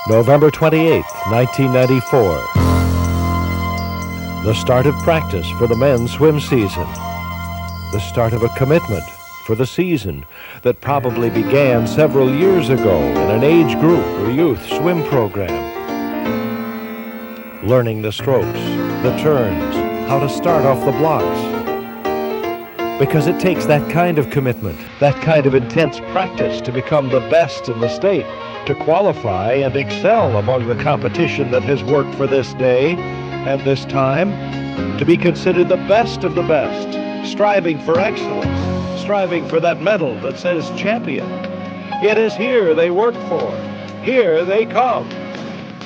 November 28, 1994. The start of practice for the men's swim season. The start of a commitment for the season that probably began several years ago in an age group or youth swim program. Learning the strokes, the turns, how to start off the blocks. Because it takes that kind of commitment, that kind of intense practice to become the best in the state, to qualify and excel among the competition that has worked for this day and this time, to be considered the best of the best, striving for excellence, striving for that medal that says champion. It is here they work for. Here they come.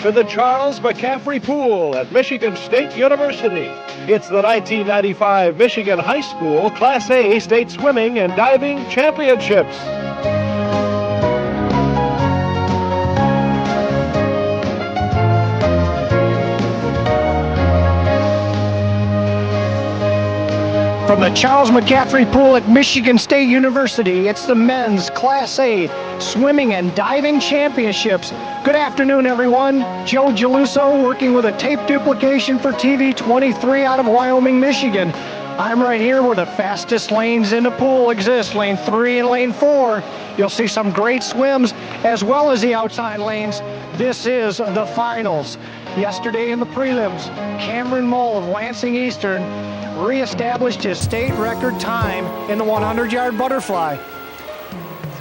To the Charles McCaffrey Pool at Michigan State University. It's the 1995 Michigan High School Class A State Swimming and Diving Championships. From the Charles McCaffrey Pool at Michigan State University, it's the men's Class A Swimming and Diving Championships. Good afternoon, everyone. Joe Geluso working with a tape duplication for TV 23 out of Wyoming, Michigan. I'm right here where the fastest lanes in the pool exist, lane 3 and lane 4. You'll see some great swims as well as the outside lanes. This is the finals. Yesterday in the prelims, Cameron Mull of Lansing Eastern reestablished his state record time in the 100-yard butterfly.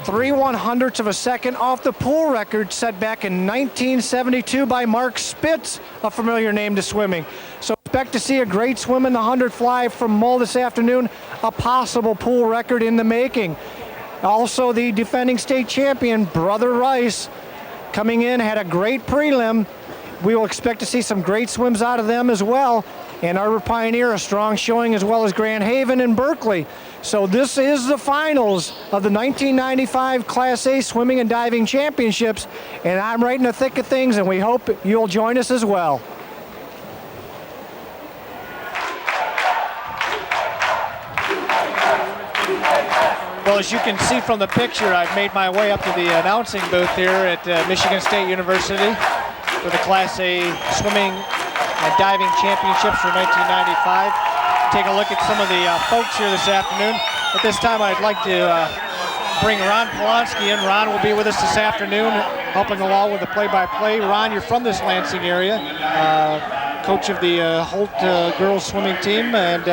3/100ths of a second off the pool record set back in 1972 by Mark Spitz, a familiar name to swimming. So expect to see a great swim in the 100 fly from Mull this afternoon, a possible pool record in the making. Also, the defending state champion, Brother Rice, coming in, had a great prelim. We will expect to see some great swims out of them as well. And Arbor Pioneer, a strong showing, as well as Grand Haven and Berkeley. So this is the finals of the 1995 Class A Swimming and Diving Championships. And I'm right in the thick of things, and we hope you'll join us as well. Well, as you can see from the picture, I've made my way up to the announcing booth here at Michigan State University for the Class A Swimming and Diving Championships for 1995. Take a look at some of the folks here this afternoon. At this time, I'd like to bring Ron Polonsky in. Ron will be with us this afternoon, helping along with the play-by-play. Ron, you're from this Lansing area, coach of the Holt girls swimming team, and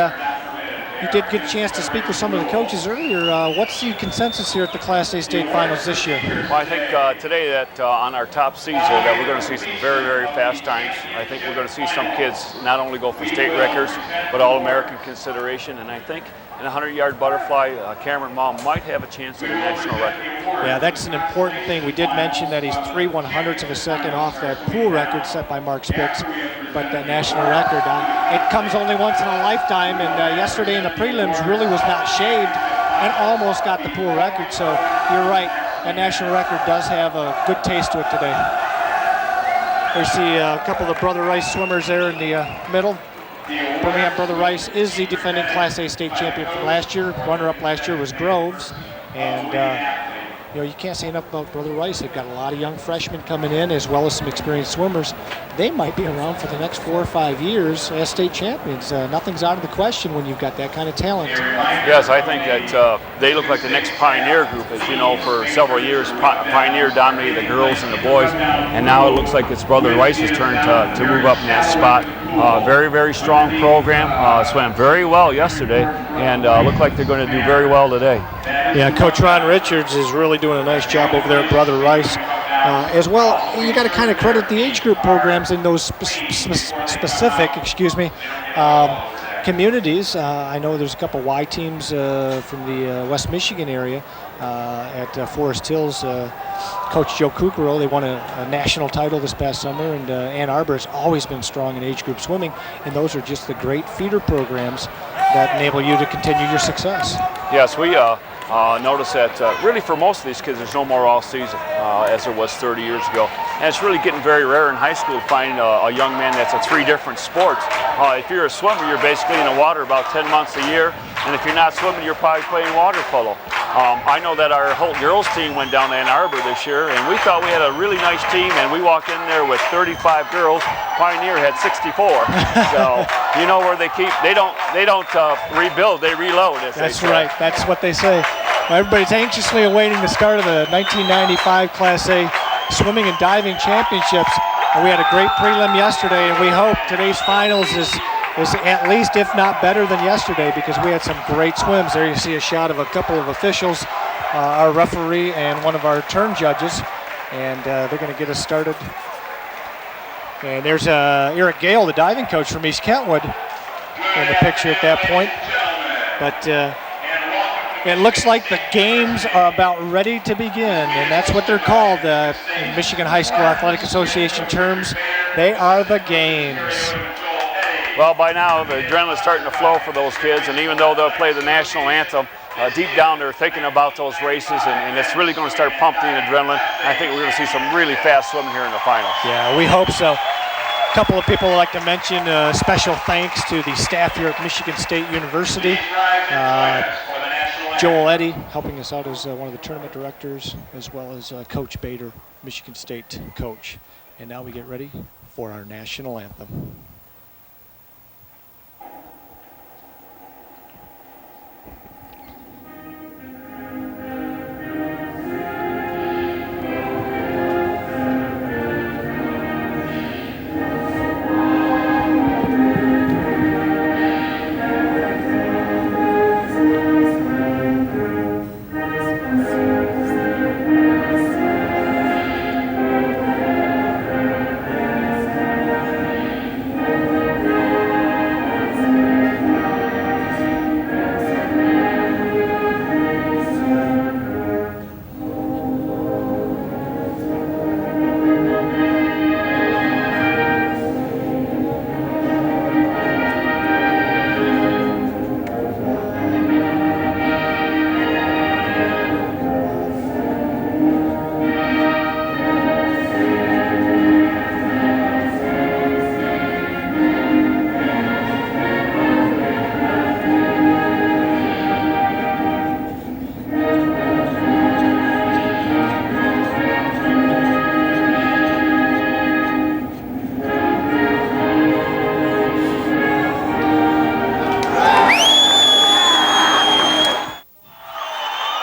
you did get a chance to speak with some of the coaches earlier. What's the consensus here at the Class A state finals this year? Well, I think today that on our top seeds here that we're going to see some very, very fast times. I think we're going to see some kids not only go for state records, but All-American consideration. And I think in a 100-yard butterfly, Cameron Mull might have a chance at a national record. Yeah, that's an important thing. We did mention that he's 3/100ths of a second off that pool record set by Mark Spitz, but that national record, it comes only once in a lifetime, and yesterday in the prelims really was not shaved and almost got the pool record. So you're right, that national record does have a good taste to it today. We see a couple of Brother Rice swimmers there in the middle. Birmingham Brother Rice is the defending Class A state champion from last year. Runner-up last year was Groves, and you know, you can't say enough about Brother Rice. They've got a lot of young freshmen coming in, as well as some experienced swimmers. They might be around for the next 4 or 5 years as state champions. Nothing's out of the question when you've got that kind of talent. Yes, I think that they look like the next Pioneer group. As you know, for several years, Pioneer dominated the girls and the boys, and now it looks like it's Brother Rice's turn to move up in that spot. Very, very strong program. Swam very well yesterday, and look like they're going to do very well today. Yeah, Coach Ron Richards is really doing a nice job over there at Brother Rice. As well, you got to kind of credit the age group programs in those specific, communities. I know there's a couple Y teams from the West Michigan area at Forest Hills. Coach Joe Kukero, they won a national title this past summer, and Ann Arbor has always been strong in age group swimming, and those are just the great feeder programs that enable you to continue your success. Yes, we notice that really for most of these kids there's no more all season as there was 30 years ago, and it's really getting very rare in high school to find a young man that's at 3 different sports. If you're a swimmer, you're basically in the water about 10 months a year, and if you're not swimming, you're probably playing water polo. I know that our whole girls team went down to Ann Arbor this year, and we thought we had a really nice team, and we walked in there with 35 girls. Pioneer had 64. So you know where they don't rebuild, they reload. That's right. That's what they say. Well, everybody's anxiously awaiting the start of the 1995 Class A Swimming and Diving Championships. And we had a great prelim yesterday, and we hope today's finals is at least, if not better than yesterday, because we had some great swims. There you see a shot of a couple of officials, our referee and one of our turn judges, and they're going to get us started. And there's Eric Gale, the diving coach from East Kentwood, in the picture at that point. But it looks like the games are about ready to begin, and that's what they're called in Michigan High School Athletic Association terms. They are the games. Well, by now, the adrenaline's starting to flow for those kids, and even though they'll play the national anthem, deep down they're thinking about those races, and it's really going to start pumping the adrenaline. I think we're going to see some really fast swimming here in the finals. Yeah, we hope so. A couple of people would like to mention special thanks to the staff here at Michigan State University. Joel Eddy helping us out as one of the tournament directors, as well as Coach Bader, Michigan State coach. And now we get ready for our national anthem.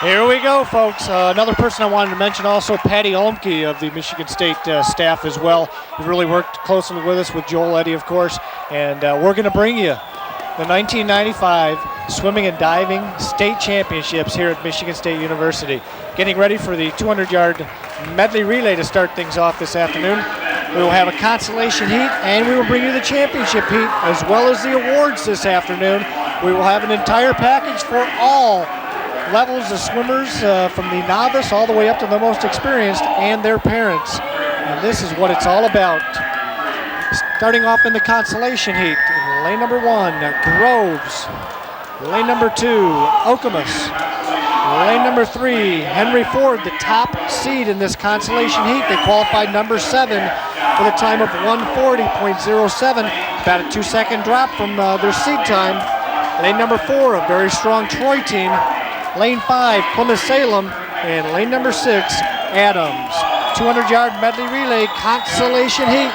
Here we go, folks. Another person I wanted to mention also, Patty Olmke of the Michigan State staff as well. He really worked closely with us, with Joel Eddy, of course. And we're going to bring you the 1995 Swimming and Diving State Championships here at Michigan State University. Getting ready for the 200-yard medley relay to start things off this afternoon. We will have a consolation heat, and we will bring you the championship heat, as well as the awards this afternoon. We will have an entire package for all levels of swimmers, from the novice all the way up to the most experienced and their parents. And this is what it's all about. Starting off in the consolation heat, in lane number 1, Groves. Lane number 2, Okamus. Lane number 3, Henry Ford, the top seed in this consolation heat. They qualified number 7 with a time of 1:40.07, about a 2-second drop from their seed time. Lane number 4, a very strong Troy team. Lane 5, Plymouth-Salem, and lane number 6, Adams. 200-yard medley relay consolation heat.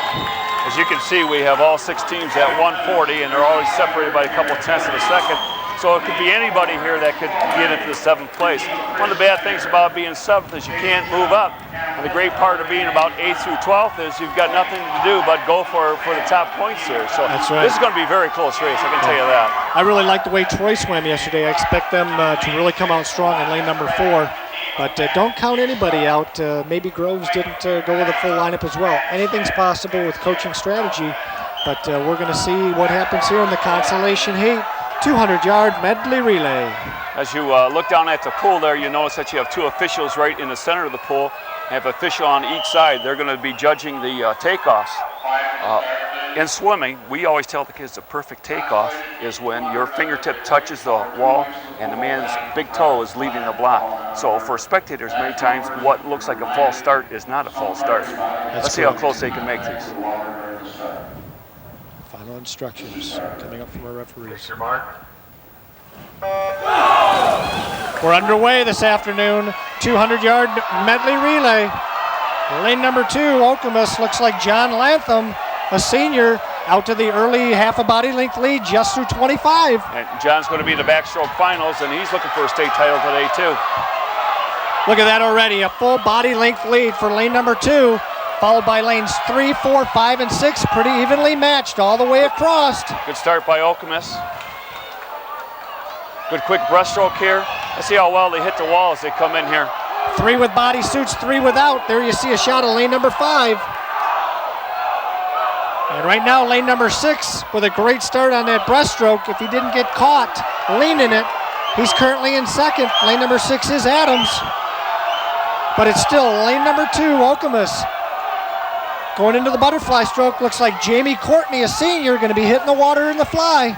As you can see, we have all 6 teams at 140, and they're always separated by a couple tenths of a second. So it could be anybody here that could get into the 7th place. One of the bad things about being 7th is you can't move up. And the great part of being about 8th through 12th is you've got nothing to do but go for the top points here. So that's right. This is going to be a very close race, I can tell you that. I really like the way Troy swam yesterday. I expect them to really come out strong in lane number 4. But don't count anybody out. Maybe Groves didn't go with a full lineup as well. Anything's possible with coaching strategy. But we're going to see what happens here in the consolation heat. 200-yard medley relay. As you look down at the pool there, you notice that you have 2 officials right in the center of the pool. You have an official on each side. They're going to be judging the takeoffs. In swimming, we always tell the kids the perfect takeoff is when your fingertip touches the wall and the man's big toe is leaving the block. So for spectators, many times what looks like a false start is not a false start. Let's see how close they can make these. Final instructions coming up from our referees. Your mark. We're underway this afternoon. 200-yard medley relay. Lane number 2, Okemos, looks like John Lantham, a senior, out to the early half a body length lead just through 25. And John's going to be in the backstroke finals, and he's looking for a state title today, too. Look at that already, a full body length lead for lane number 2, followed by lanes 3, 4, 5, and 6, pretty evenly matched all the way across. Good start by Okemos. Good quick breaststroke here. Let's see how well they hit the wall as they come in here. 3 with body suits, 3 without. There you see a shot of lane number 5. And right now, lane number 6 with a great start on that breaststroke. If he didn't get caught leaning it, he's currently in second. Lane number 6 is Adams. But it's still lane number 2, Okemos. Going into the butterfly stroke, looks like Jamie Courtney, a senior, going to be hitting the water in the fly.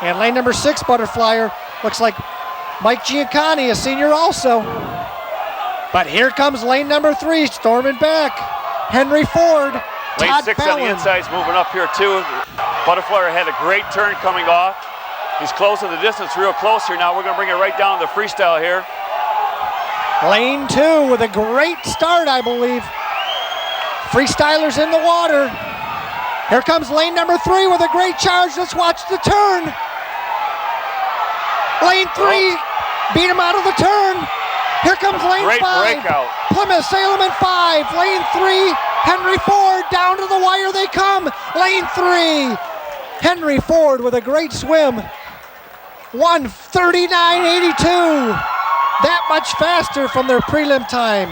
And lane number 6 butterflyer looks like Mike Giancani, a senior also. But here comes lane number 3, storming back. Henry Ford, Lane Todd 6 Fallon. on the inside's moving up here too. Butterflyer had a great turn coming off. He's closing the distance real close here now. We're going to bring it right down to the freestyle here. Lane 2 with a great start, I believe. Freestylers in the water. Here comes lane number 3 with a great charge. Let's watch the turn. Lane 3 beat him out of the turn. Here comes lane 5. Great breakout. Plymouth, Salem in 5. Lane 3, Henry Ford, down to the wire they come. Lane 3, Henry Ford with a great swim. 1:39.82. That much faster from their prelim time.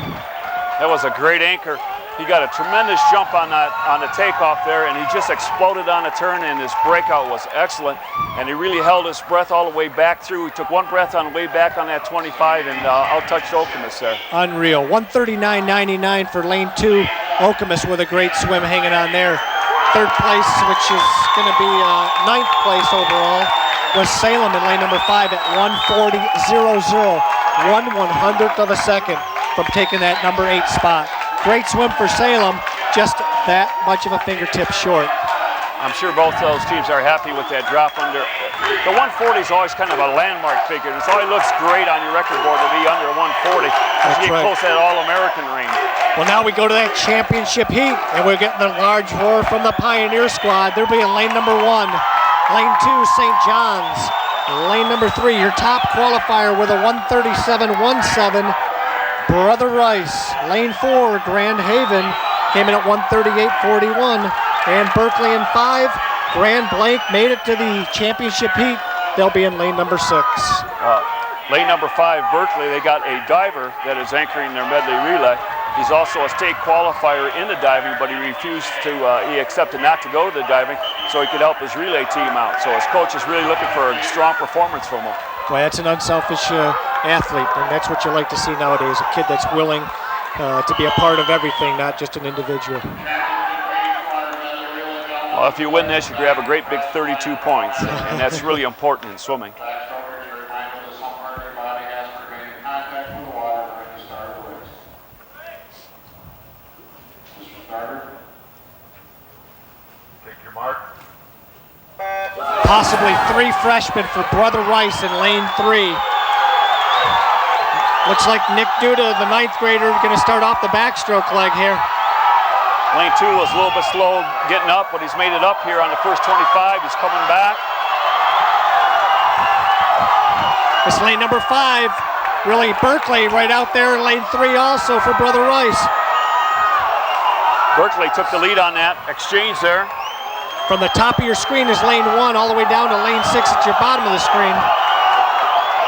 That was a great anchor. He got a tremendous jump on the takeoff there, and he just exploded on the turn, and his breakout was excellent. And he really held his breath all the way back through. He took one breath on the way back on that 25 and out-touched Okemos there. Unreal. 1:39.99 for lane 2. Okemos with a great swim hanging on there. Third place, which is going to be 9th place overall, was Salem in lane number 5 at 1:40.00. 1/100th of a second from taking that number 8 spot. Great swim for Salem, just that much of a fingertip short. I'm sure both of those teams are happy with that drop under. The 140 is always kind of a landmark figure. It always looks great on your record board to be under 140. As you get close to that All-American range. Well, now we go to that championship heat, and we're getting the large roar from the Pioneer squad. They'll be in lane number 1. Lane 2, St. John's. Lane number 3, your top qualifier with a 1:37.17. Brother Rice. Lane 4, Grand Haven, came in at 1:38.41. And Berkeley in 5. Grand Blanc made it to the championship heat. They'll be in lane number 6. Lane number 5, Berkeley, they got a diver that is anchoring their medley relay. He's also a state qualifier in the diving, but he refused to, he accepted not to go to the diving so he could help his relay team out. So his coach is really looking for a strong performance from him. Well, that's an unselfish athlete, and that's what you like to see nowadays, a kid that's willing to be a part of everything, not just an individual. Well, if you win this, you grab a great big 32 points, and that's really important in swimming. Possibly 3 freshmen for Brother Rice in lane 3. Looks like Nick Duda, the 9th grader, going to start off the backstroke leg here. Lane 2 was a little bit slow getting up, but he's made it up here on the first 25. He's coming back. It's lane number 5. Really, Berkeley right out there in lane 3 also for Brother Rice. Berkeley took the lead on that exchange there. From the top of your screen is lane 1 all the way down to lane 6 at your bottom of the screen.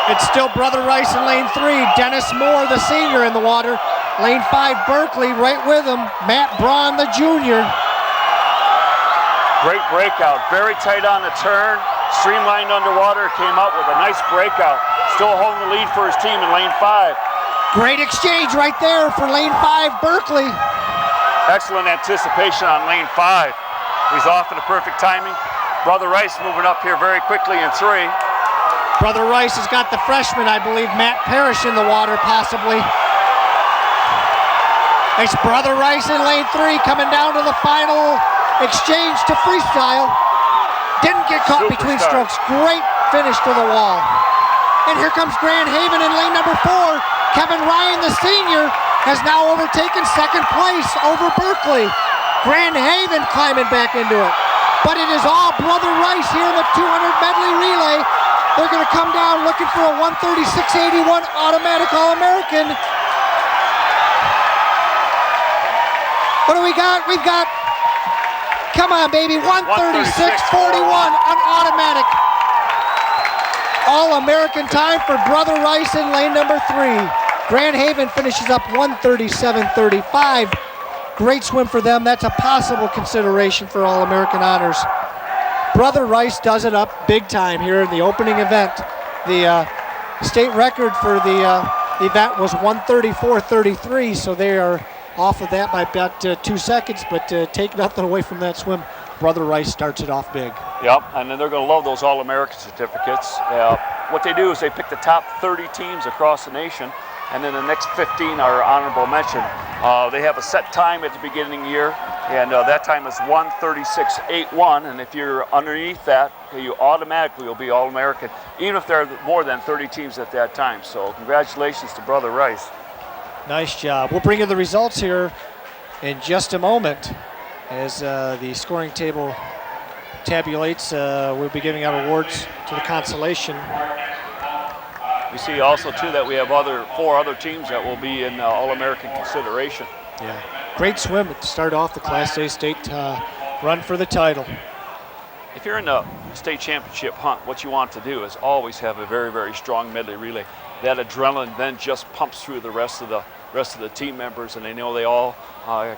It's still Brother Rice in lane 3. Dennis Moore, the senior, in the water. Lane 5, Berkeley right with him. Matt Braun, the junior. Great breakout, very tight on the turn. Streamlined underwater, came out with a nice breakout. Still holding the lead for his team in lane 5. Great exchange right there for lane 5, Berkeley. Excellent anticipation on lane 5. He's off in the perfect timing. Brother Rice moving up here very quickly in 3. Brother Rice has got the freshman, I believe, Matt Parrish in the water, possibly. It's Brother Rice in lane 3 coming down to the final exchange to freestyle. Didn't get caught between strokes. Great finish to the wall. And here comes Grand Haven in lane number 4. Kevin Ryan, the senior, has now overtaken second place over Berkeley. Grand Haven climbing back into it. But it is all Brother Rice here in the 200 medley relay. They're going to come down looking for a 136.81 automatic All-American. What do we got? We've got, come on baby, 136.41 on automatic. All-American time for Brother Rice in lane number 3. Grand Haven finishes up 137.35. Great swim for them. That's a possible consideration for All-American honors. Brother Rice does it up big time here in the opening event. The state record for the event was 134.33, so they are off of that by about 2 seconds, but take nothing away from that swim. Brother Rice starts it off big. Yep, and then they're going to love those All-American certificates. What they do is they pick the top 30 teams across the nation, and then the next 15 are honorable mention. They have a set time at the beginning of the year, and that time is 136.81, and if you're underneath that, you automatically will be All-American, even if there are more than 30 teams at that time. So congratulations to Brother Rice. Nice job. We'll bring you the results here in just a moment as the scoring table tabulates. We'll be giving out awards to the consolation. We see also too that we have 4 other teams that will be in All-American consideration. Yeah, great swim to start off the Class A state run for the title. If you're in the state championship hunt, what you want to do is always have a very, very strong medley relay. That adrenaline then just pumps through the rest of the team members, and they know they all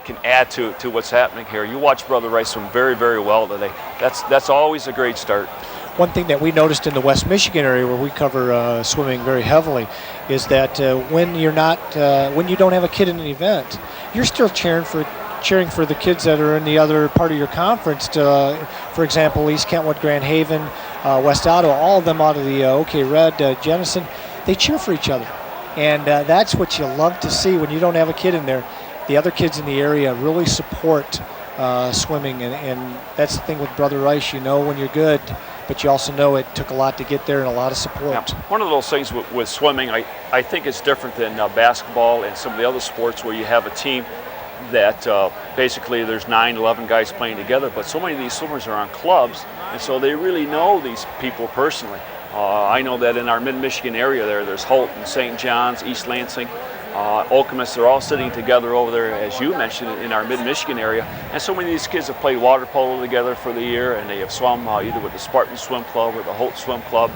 can add to what's happening here. You watch Brother Rice swim very, very well today. That's always a great start. One thing that we noticed in the West Michigan area, where we cover swimming very heavily, is that when you don't have a kid in an event, you're still cheering for the kids that are in the other part of your conference. For example, East Kentwood, Grand Haven, West Ottawa, all of them out of the OK Red, Jenison, they cheer for each other. And that's what you love to see when you don't have a kid in there. The other kids in the area really support swimming, and that's the thing with Brother Rice. You know when you're good, but you also know it took a lot to get there and a lot of support. Yeah. One of those things with swimming, I think it's different than basketball and some of the other sports where you have a team that basically there's 9, 11 guys playing together, but so many of these swimmers are on clubs, and so they really know these people personally. I know that in our mid-Michigan area there's Holton, St. John's, East Lansing, Okemos, they're all sitting together over there, as you mentioned, in our mid-Michigan area. And so many of these kids have played water polo together for the year, and they have swum either with the Spartan Swim Club or the Holt Swim Club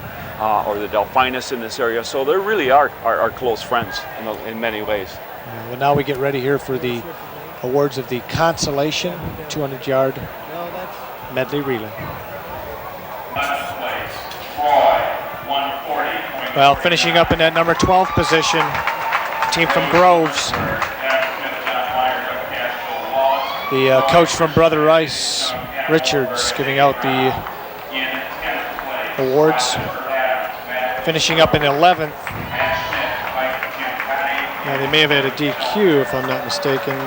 or the Delphinus in this area. So they really are close friends in many ways. Well, now we get ready here for the awards of the consolation 200-yard medley relay. Well, finishing up in that number 12 position, team from Groves. The coach from Brother Rice, Richards, giving out the awards. Finishing up in 11th. Now they may have had a DQ if I'm not mistaken.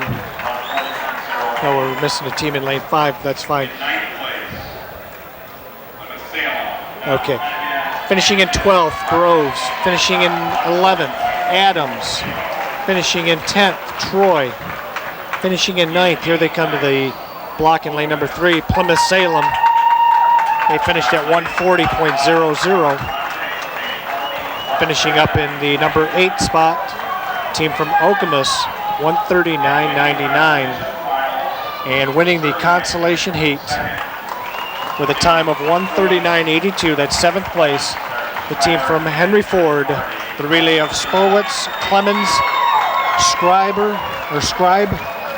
No, we're missing a team in lane 5. That's fine. Okay. Finishing in 12th, Groves. Finishing in 11th, Adams. Finishing in 10th, Troy. Finishing in 9th, here they come to the block in lane number 3, Plymouth Salem. They finished at 140.00. Finishing up in the number 8 spot, team from Okemos, 139.99. And winning the consolation heat with a time of 139.82, that's 7th place, the team from Henry Ford, the relay of Spurwitz, Clemens, Scribe,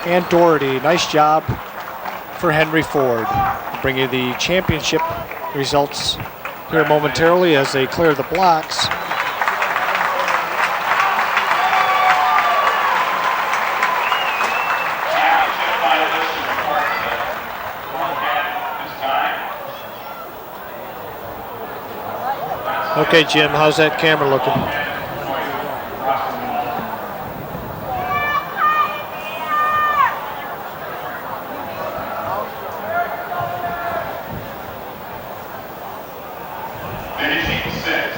and Doherty. Nice job for Henry Ford. I'll bring you the championship results here momentarily as they clear the blocks. Okay, Jim, how's that camera looking? Finishing 6th,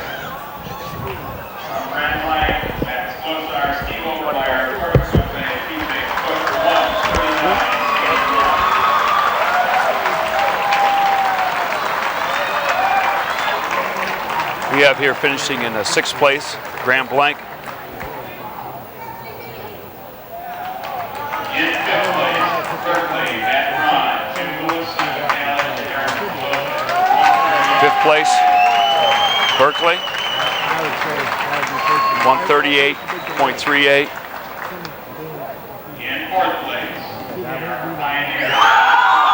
We have here finishing in 6th place, Graham Blank. Fifth place, Berkeley, 138.38.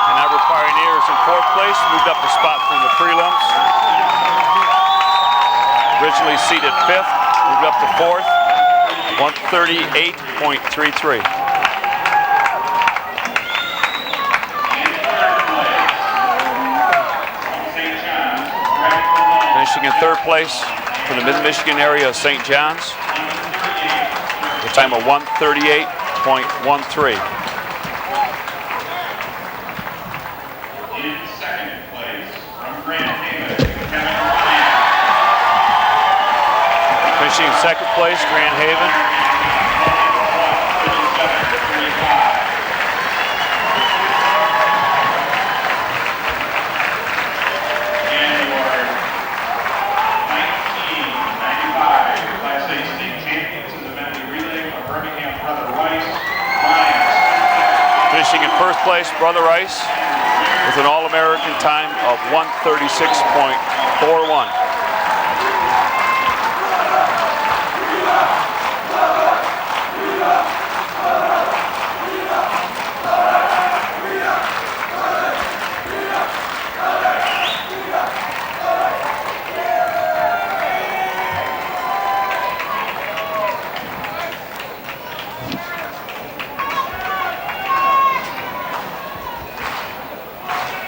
Another Pioneers in 4th place, moved up the spot from the prelims. Originally seated 5th, moved up to 4th, 138.33. Finishing in 3rd place from the Mid-Michigan area of St. John's, the time of 138.13. Finishing in 2nd place, Grand Haven. Finishing in 1st place, Brother Rice, with an All-American time of 136.41.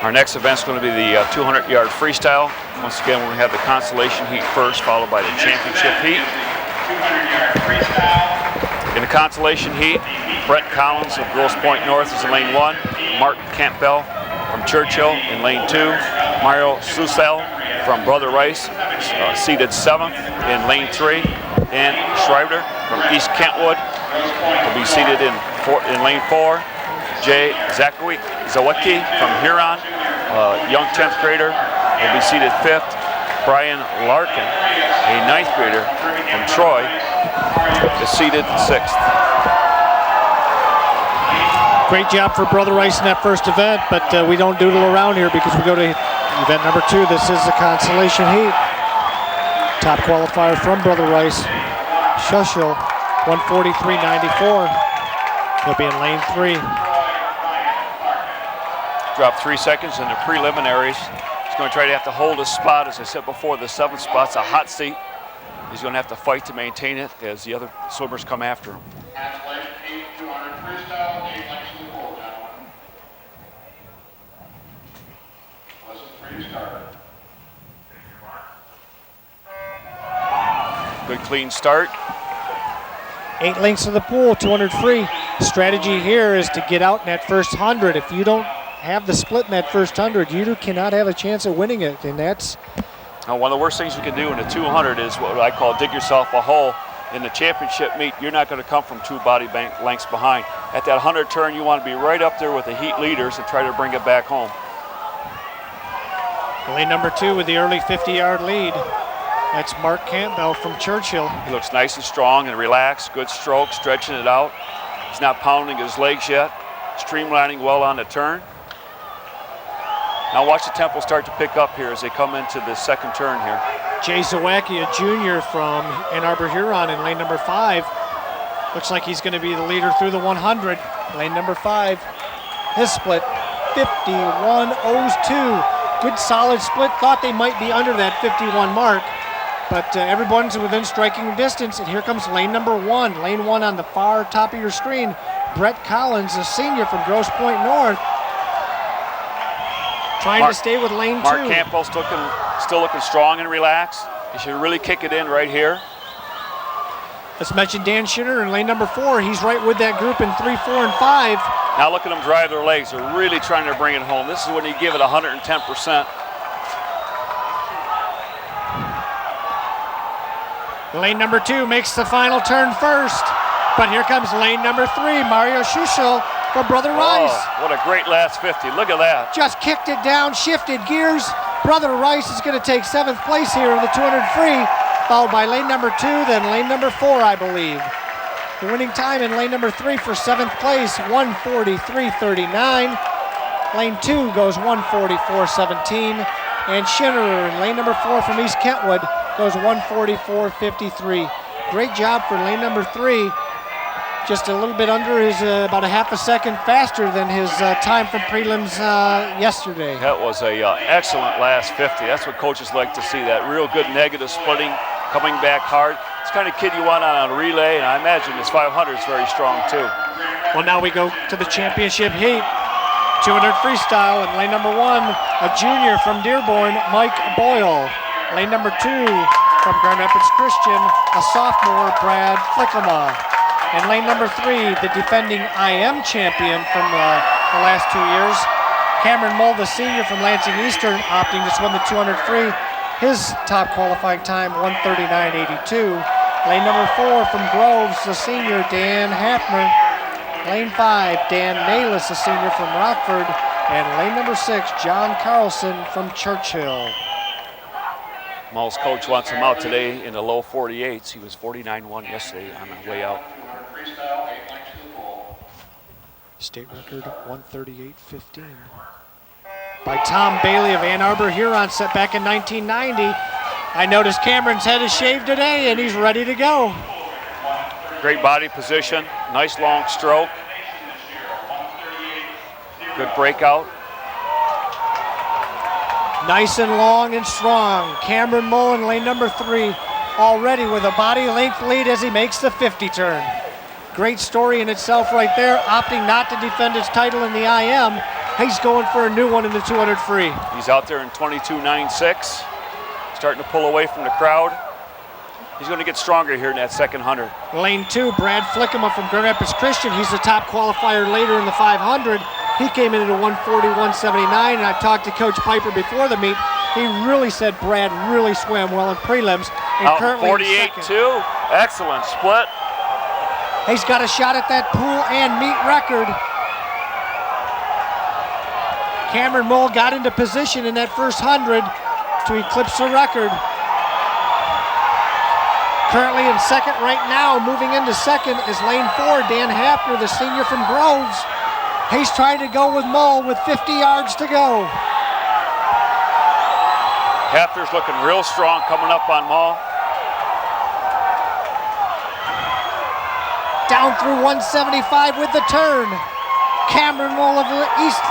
Our next event is going to be the 200-yard freestyle. Once again, we're going to have the consolation heat first, followed by the championship heat. In the consolation heat, Brett Collins of Grosse Pointe North is in lane 1. Mark Campbell from Churchill in lane 2. Mario Susel from Brother Rice, seated 7th in lane 3. And Schreiber from East Kentwood will be seated in lane 4. Jay Zawicki from Huron, young 10th grader, will be seated 5th. Brian Larkin, a 9th grader from Troy, is seated 6th. Great job for Brother Rice in that first event, but we don't doodle around here because we go to event number 2. This is the consolation heat. Top qualifier from Brother Rice, Schuschel, 143.94. He'll be in lane 3. Dropped 3 seconds in the preliminaries. He's going to try to have to hold his spot. As I said before, the 7th spot's a hot seat. He's going to have to fight to maintain it as the other swimmers come after him. Good clean start. 8 lengths of the pool, 200 free. Strategy here is to get out in that first 100. If you don't have the split in that first 100, you cannot have a chance at winning it, and that's... Now, one of the worst things you can do in a 200 is what I call dig yourself a hole. In the championship meet, you're not going to come from 2 body lengths behind. At that 100 turn, you want to be right up there with the heat leaders and try to bring it back home. Lane number 2 with the early 50-yard lead. That's Mark Campbell from Churchill. He looks nice and strong and relaxed, good stroke, stretching it out. He's not pounding his legs yet, streamlining well on the turn. Now watch the tempo start to pick up here as they come into the second turn here. Jay Zawacki, a junior from Ann Arbor, Huron, in lane number 5. Looks like he's going to be the leader through the 100. Lane number 5, his split, 51.02. Good solid split. Thought they might be under that 51 mark, but everyone's within striking distance. And here comes lane number 1. Lane 1 on the far top of your screen. Brett Collins, a senior from Grosse Pointe North, trying to stay with lane 2. Mark Campbell's still looking strong and relaxed. He should really kick it in right here. Let's mention Dan Shinner in lane number 4. He's right with that group in 3, 4, and 5. Now look at them drive their legs. They're really trying to bring it home. This is when you give it 110%. Lane number 2 makes the final turn first. But here comes lane number 3, Mario Schuschel from Brother Rice. Oh, what a great last 50. Look at that. Just kicked it down, shifted gears, Brother Rice is going to take 7th place here in the 200 free, followed by lane number 2, then lane number 4, I believe. The winning time in lane number 3 for 7th place, 1:43.39. Lane 2 goes 1:44.17. And Schinnerer in lane number 4 from East Kentwood goes 1:44.53. Great job for lane number 3. Just a little bit under his, about a half a second faster than his time from prelims yesterday. That was a excellent last 50. That's what coaches like to see, that real good negative splitting, coming back hard. It's the kind of kid you want on a relay, and I imagine his 500 is very strong too. Well, now we go to the championship heat. 200 freestyle in lane number 1, a junior from Dearborn, Mike Boyle. Lane number 2 from Grand Rapids Christian, a sophomore, Brad Flickema. And lane number 3, the defending IM champion from the last 2 years, Cameron Mull, the senior from Lansing Eastern, opting to swim the 200 free. His top qualifying time, 1:39.82. Lane number 4 from Groves, the senior, Dan Hafner. Lane 5, Dan Nalis, a senior from Rockford. And lane number 6, John Carlson from Churchill. Mull's coach wants him out today in the low 48s. He was 49.1 yesterday on the way out. State record, 1:38.15. By Tom Bailey of Ann Arbor Huron, set back in 1990. I noticed Cameron's head is shaved today and he's ready to go. Great body position, nice long stroke. Good breakout. Nice and long and strong. Cameron Mullen, lane number 3, already with a body length lead as he makes the 50 turn. Great story in itself right there, opting not to defend his title in the IM. He's going for a new one in the 200 free. He's out there in 22.96, starting to pull away from the crowd. He's going to get stronger here in that second 100. Lane 2, Brad Flickema from Grand Rapids Christian. He's the top qualifier later in the 500. He came in at a 1:41.79, and I talked to Coach Piper before the meet. He really said Brad really swam well in prelims. And out currently 48.2, excellent split. He's got a shot at that pool and meet record. Cameron Mull got into position in that first 100 to eclipse the record. Currently in second right now, moving into second is lane 4, Dan Hafner, the senior from Groves. He's trying to go with Mull with 50 yards to go. Hafner's looking real strong coming up on Mull. Down through 175 with the turn. Cameron Mull of East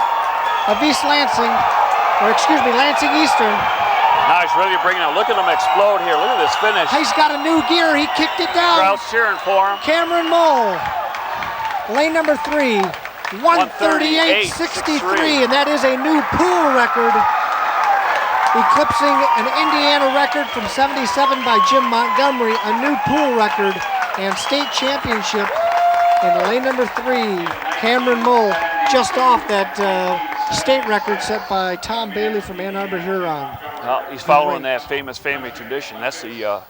Lansing, or excuse me, Lansing Eastern. Now he's really bringing it. Look at him explode here. Look at this finish. He's got a new gear. He kicked it down. Crowd's cheering for him. Cameron Mull, lane number 3, 1:38.63, and that is a new pool record, eclipsing an Indiana record from 77 by Jim Montgomery, a new pool record and state championship in lane number 3. Cameron Mull just off that state record set by Tom Bailey from Ann Arbor Huron. Well, he's following that famous family tradition. That's the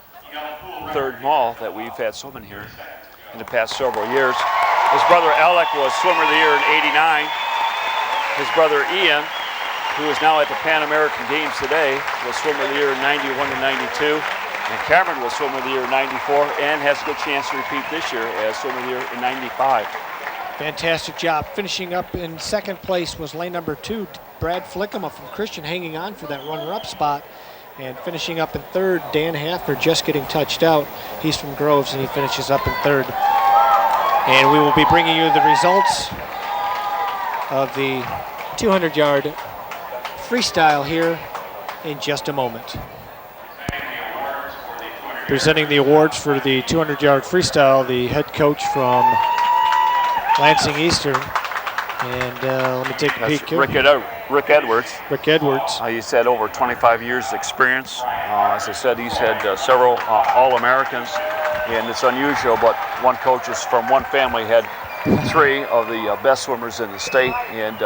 third Mull that we've had swimming here in the past several years. His brother Alec was Swimmer of the Year in '89. His brother Ian, who is now at the Pan American Games today, was Swimmer of the Year in '91 and '92. And Cameron was Swimmer of the Year in '94 and has a good chance to repeat this year as Swimmer of the Year in '95. Fantastic job. Finishing up in second place was lane number 2, Brad Flickema from Christian, hanging on for that runner-up spot. And finishing up in third, Dan Hafner, just getting touched out. He's from Groves, and he finishes up in third. And we will be bringing you the results of the 200-yard freestyle here in just a moment. Presenting the awards for the 200-yard freestyle, the head coach from Lansing Eastern. And let me take a peek here. Rick Edwards. Rick Edwards. He's had over 25 years experience. As I said, he's had several All-Americans, and it's unusual, but one coach is from one family had 3 of the best swimmers in the state, and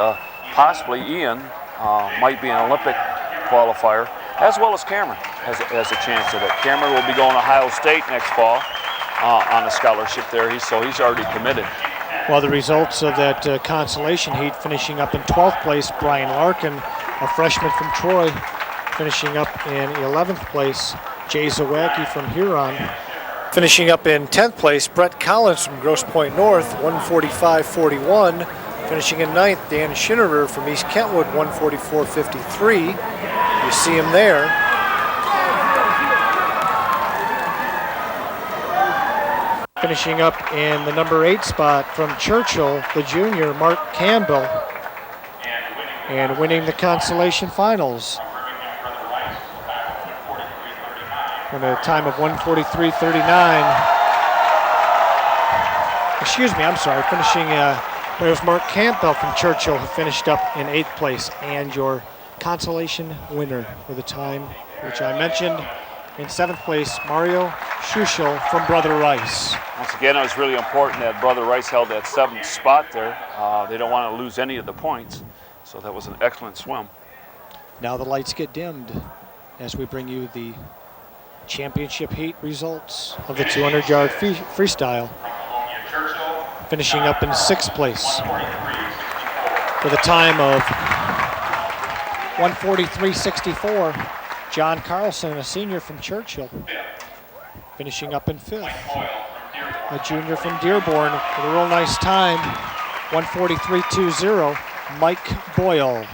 possibly Ian might be an Olympic qualifier, as well as Cameron has a chance at it. Cameron will be going to Ohio State next fall on a scholarship there, so he's already committed. Well, the results of that consolation heat, finishing up in 12th place, Brian Larkin, a freshman from Troy. Finishing up in 11th place, Jay Zawacki from Huron. Finishing up in 10th place, Brett Collins from Grosse Pointe North, 145.41. Finishing in 9th, Dan Schinnerer from East Kentwood, 144.53. You see him there. Finishing up in the number 8 spot from Churchill, the junior, Mark Campbell. And winning the consolation finals. At a time of 1:43.39. Excuse me, I'm sorry. Finishing, there's Mark Campbell from Churchill who finished up in 8th place. And your consolation winner for the time, which I mentioned, in 7th place, Mario Schuschel from Brother Rice. Once again, it was really important that Brother Rice held that 7th spot there. They don't want to lose any of the points. So that was an excellent swim. Now the lights get dimmed as we bring you the championship heat results of the 200-yard freestyle. Finishing up in 6th place with a time of 1:43.64. John Carlson, a senior from Churchill. Finishing up in 5th. A junior from Dearborn with a real nice time, 1:43.20. Mike Boyle.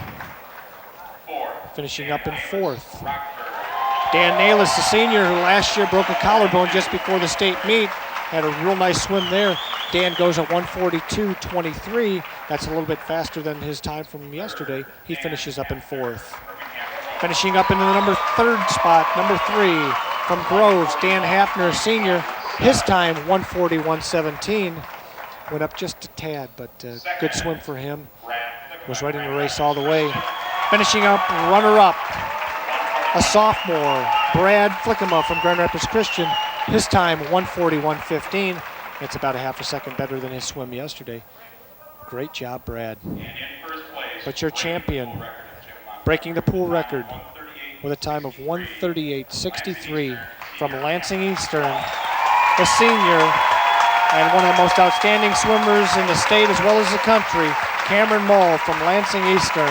Finishing up in 4th. Dan Nalis, the senior, who last year broke a collarbone just before the state meet, had a real nice swim there. Dan goes at 1:42.23. That's a little bit faster than his time from yesterday. He finishes up in 4th. Finishing up in the number 3rd spot, number 3 from Groves, Dan Hafner, senior. His time, 1:41.17. Went up just a tad, but good swim for him. Was right in the race all the way. Finishing up, runner-up, a sophomore, Brad Flickema from Grand Rapids Christian. His time, 1:41.15. It's about a half a second better than his swim yesterday. Great job, Brad. But your champion, breaking the pool record with a time of 1:38.63 from Lansing Eastern, the senior and one of the most outstanding swimmers in the state as well as the country, Cameron Mull from Lansing Eastern.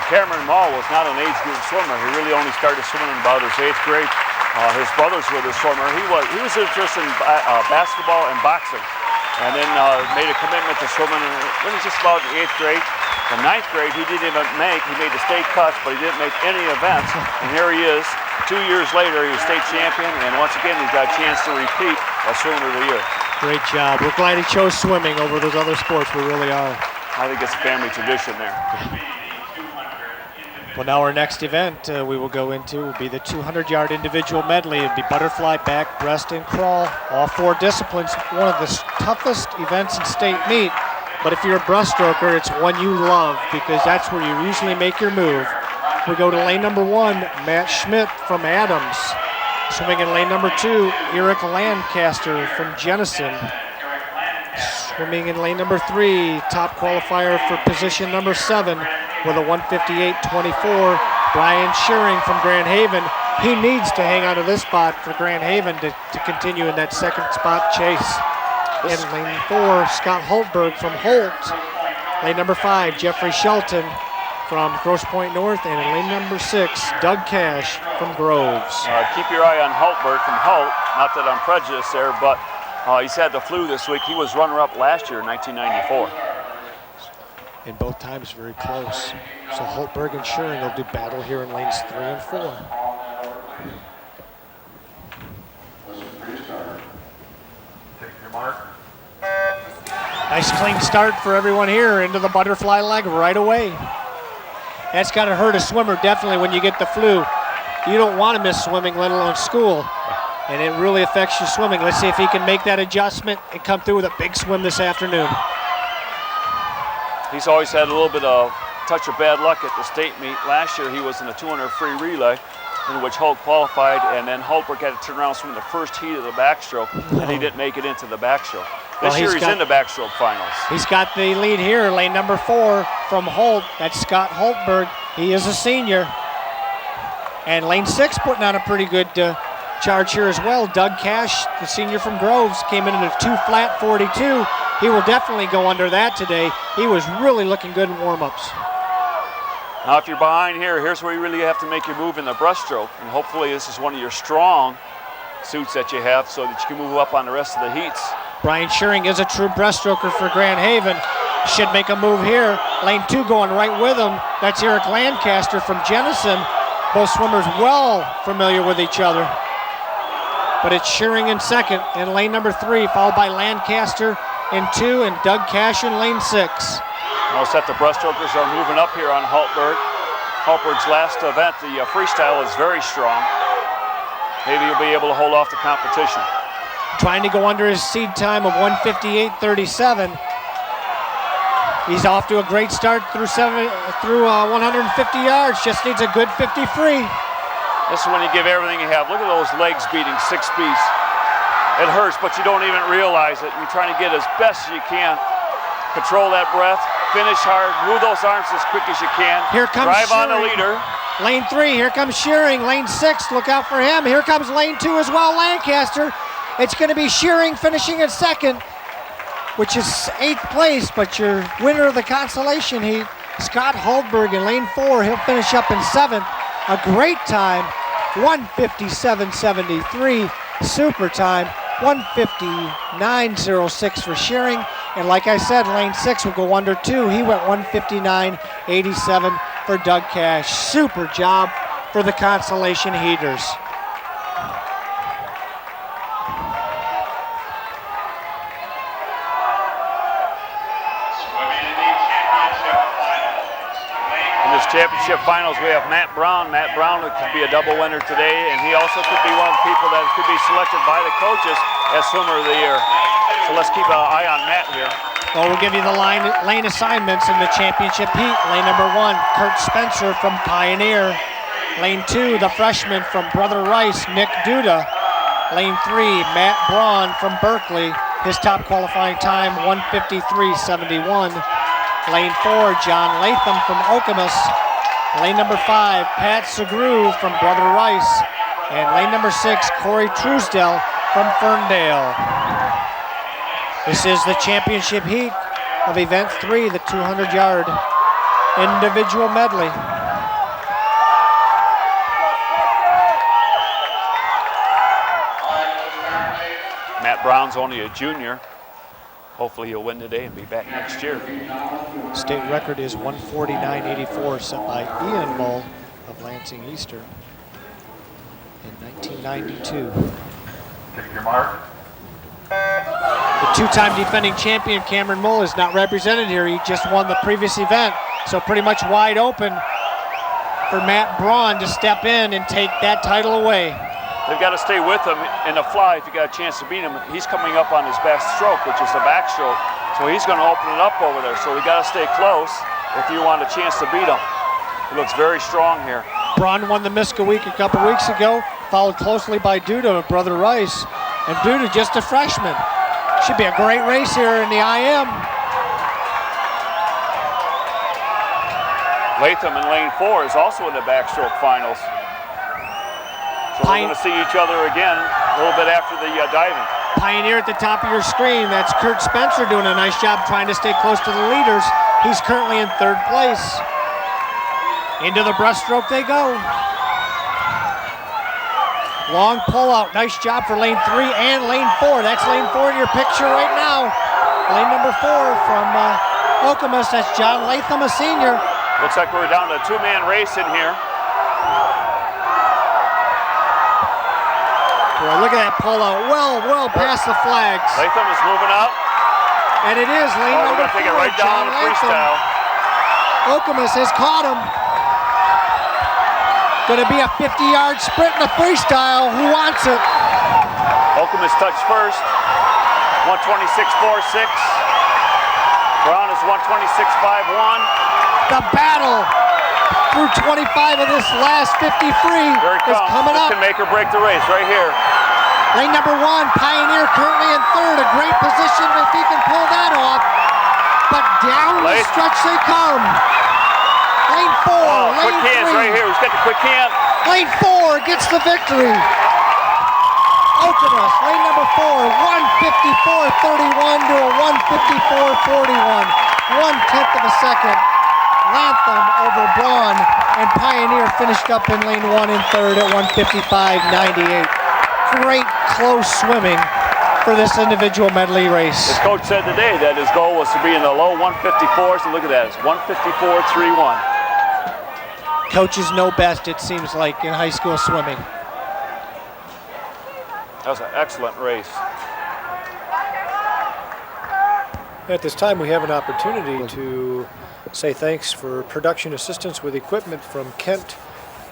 Cameron Mull was not an age group swimmer. He really only started swimming in about his 8th grade. His brothers were the swimmer. He was interested in basketball and boxing, and then made a commitment to swimming. And when he was just about in 8th grade, in 9th grade, he made the state cuts, but he didn't make any events. And here he is, 2 years later, he was state champion, and once again, he's got a chance to repeat as swimmer of the year. Great job. We're glad he chose swimming over those other sports. We really are. I think it's a family tradition there. Well, now our next event we will go into will be the 200-yard individual medley. It'll be butterfly, back, breast, and crawl. All 4 disciplines. One of the toughest events in state meet. But if you're a breaststroker, it's one you love because that's where you usually make your move. We go to lane number 1, Matt Schmidt from Adams. Swimming in lane number 2, Eric Lancaster from Jenison. Swimming in lane number 3, top qualifier for position number 7 with a 1:58.24, Brian Shearing from Grand Haven. He needs to hang on to this spot for Grand Haven to continue in that 2nd spot chase. In lane 4, Scott Holtberg from Holt. Lane number 5, Jeffrey Shelton from Grosse Pointe North. And in lane number 6, Doug Cash from Groves. Keep your eye on Holtberg from Holt. Not that I'm prejudiced there, but he's had the flu this week. He was runner-up last year in 1994. And both times very close. So Holtberg and Shearing will do battle here in lanes 3 and 4. Nice clean start for everyone here into the butterfly leg right away. That's got to hurt a swimmer definitely when you get the flu. You don't want to miss swimming, let alone school. And it really affects your swimming. Let's see if he can make that adjustment and come through with a big swim this afternoon. He's always had a little bit of touch of bad luck at the state meet. Last year he was in a 200 free relay in which Holt qualified, and then Holtberg had to turn around and swim the first heat of the backstroke, and he didn't make it into the backstroke. This year he's in the backstroke finals. He's got the lead here, lane number 4 from Holt. That's Scott Holtberg. He is a senior. And lane 6 putting on a pretty good charge here as well. Doug Cash, the senior from Groves, came in at a 2 flat 42. He will definitely go under that today. He was really looking good in warm-ups. Now if you're behind here, here's where you really have to make your move in the breaststroke. And hopefully this is one of your strong suits that you have so that you can move up on the rest of the heats. Brian Shearing is a true breaststroker for Grand Haven. Should make a move here. Lane 2 going right with him. That's Eric Lancaster from Jenison. Both swimmers well familiar with each other. But it's Shearing in second in lane number 3, followed by Lancaster in 2 and Doug Cash in lane 6. Most that the breaststrokers are moving up here on Haltberg. Haltberg's last event, the freestyle, is very strong. Maybe he'll be able to hold off the competition. Trying to go under his seed time of 1:58.37. He's off to a great start through 150 yards. Just needs a good 50 free. This is when you give everything you have. Look at those legs beating 6 speeds. It hurts, but you don't even realize it. You're trying to get as best as you can. Control that breath, finish hard, move those arms as quick as you can. Here comes Drive Shearing. on the leader. Lane 3, here comes Shearing. Lane 6, look out for him. Here comes lane 2 as well, Lancaster. It's going to be Shearing finishing in second, which is 8th place, but your winner of the consolation heat, Scott Haltberg in lane 4, he'll finish up in 7th. A great time, 1:57.73, super time, 1:59.06 for Shearing. And like I said, lane 6 will go under 2. He went 1:59.87 for Doug Cash. Super job for the consolation heaters. Championship finals, we have Matt Brown. Matt Brown could be a double winner today, and he also could be one of the people that could be selected by the coaches as swimmer of the year. So let's keep an eye on Matt here. Well, we'll give you the lane assignments in the championship heat. Lane number 1, Kurt Spencer from Pioneer. Lane 2, the freshman from Brother Rice, Nick Duda. Lane 3, Matt Braun from Berkeley. His top qualifying time, 1:53.71. Lane 4, John Latham from Okemos. Lane number 5, Pat Segru from Brother Rice. And lane number 6, Corey Truesdell from Ferndale. This is the championship heat of event 3, the 200-yard individual medley. Matt Brown's only a junior. Hopefully he'll win today and be back next year. State record is 1:49.84, set by Ian Mull of Lansing Eastern in 1992. Take your mark. The 2-time defending champion Cameron Mull is not represented here. He just won the previous event, so pretty much wide open for Matt Braun to step in and take that title away. They've got to stay with him in the fly if you got a chance to beat him. He's coming up on his best stroke, which is the backstroke. So he's going to open it up over there. So we got to stay close if you want a chance to beat him. He looks very strong here. Braun won the Miska Week a couple weeks ago, followed closely by Duda of Brother Rice. And Duda just a freshman. Should be a great race here in the IM. Latham in lane 4 is also in the backstroke finals. So we're going to see each other again a little bit after the diving. Pioneer at the top of your screen. That's Kurt Spencer doing a nice job trying to stay close to the leaders. He's currently in 3rd place. Into the breaststroke they go. Long pullout. Nice job for lane 3 and lane 4. That's lane 4 in your picture right now. Lane number 4 from Okemos. That's John Latham, a senior. Looks like we're down to a 2-man race in here. Boy, look at that pullout. Well past the flags. Latham is moving up. And it is lane number 4. We're going to take it right down the freestyle. Okemos has caught him. Going to be a 50-yard sprint in the freestyle. Who wants it? Okemos touched first. 1:26.46. Brown is 1:26.51. The battle through 25 of this last 50 free is coming up. This can make or break the race right here. Lane number 1, Pioneer currently in 3rd. A great position if he can pull that off. But down the stretch they come. Lane 4, lane quick hands 3. right here. Who's got the quick hand? Lane 4 gets the victory. Okemos, lane number 4, 1:54.31 to a 1:54.41. 1/10 of a second. Latham over Braun, and Pioneer finished up in lane 1 and 3rd at 1:55.98. Great close swimming for this individual medley race. His coach said today that his goal was to be in the low 154s, and look at that, it's 154.31. Coaches know best, it seems like, in high school swimming. That was an excellent race. At this time, we have an opportunity to say thanks for production assistance with equipment from Kent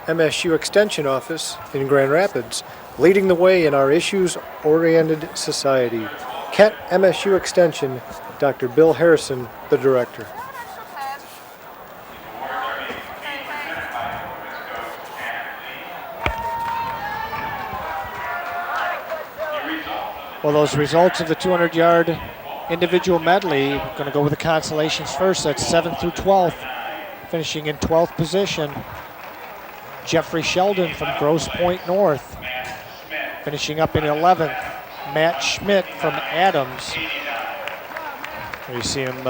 MSU Extension Office in Grand Rapids, leading the way in our issues-oriented society. Kent MSU Extension, Dr. Bill Harrison, the director. Well, those results of the 200-yard individual medley, we're going to go with the consolations first. That's 7th through 12th. Finishing in 12th position, Jeffrey Sheldon from Grosse Pointe North. Finishing up in 11th, Matt Schmidt from Adams. You see him